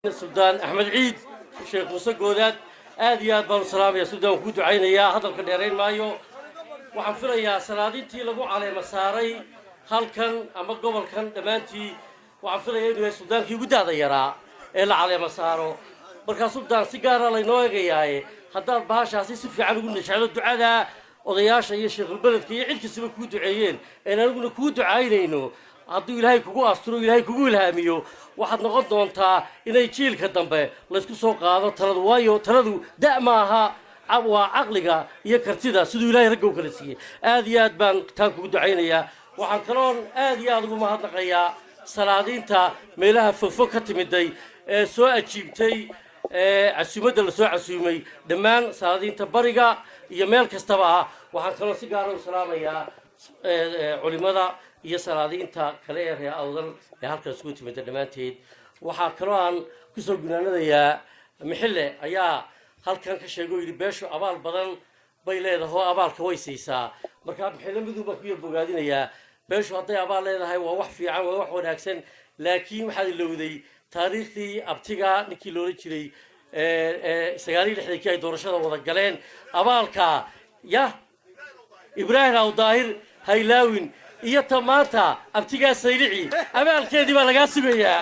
السودان أحمد عيد الشيخ موسى جودات آديات بالسلام يا سودان وكودو عينيا هذا الكديرين مايو وحنفر يا سنادينتي لقوا على مساري هل كان أما قبل كان دمانتي وحنفر يا السودان كي ودا ضيرا إلا على مساره بركة سودان سيجارة لينويجي هذا بهاش أساس في عنقول نشعل الدعاء وضياش يا شيخ البلد كي يعيد كسب كودو عين أنا نقول كودو عينينو hadduu ilaahay kugu asturo ilaahay kugu ilhaamiyo waxaad noqon doontaa inay jiilka dambe la isku soo qaado taladu waayo taladu da' maaha waa caqliga iyo kartida siduu ilaahay ragga u kala siiyey aad iyo aad baan taan kugu ducaynayaa waxaan kaloon aad iyo aad ugu mahadnaqayaa salaadiinta meelaha fogfog ka timiday ee soo ajiibtay casuumadda la soo casuumay dhammaan salaadiinta bariga iyo meel kastaba ah waxaan kaloo si gaar ah u salaamayaa culimada iyo salaadiinta kale ee reer awdal ee halkaas ku timid dhamaanteed waxa kale aan ku soo gunaanadayaa mixille ayaa halkan ka sheegay in beeshu abaal badan bay leedahay abaalka way siisaa marka mixille miduba ku bogaadinayaa beeshu haday abaal leedahay waa wax fiican waa wax wanaagsan laakiin waxa ilowday taariikhdii abtiga ninkii loo jiray 96 ay doorashada wada galeen abaalka ya ibraahim aw daahir haylaawin iyo tamaanta abtigaa saylici abaalkeedii baa laga sugayaa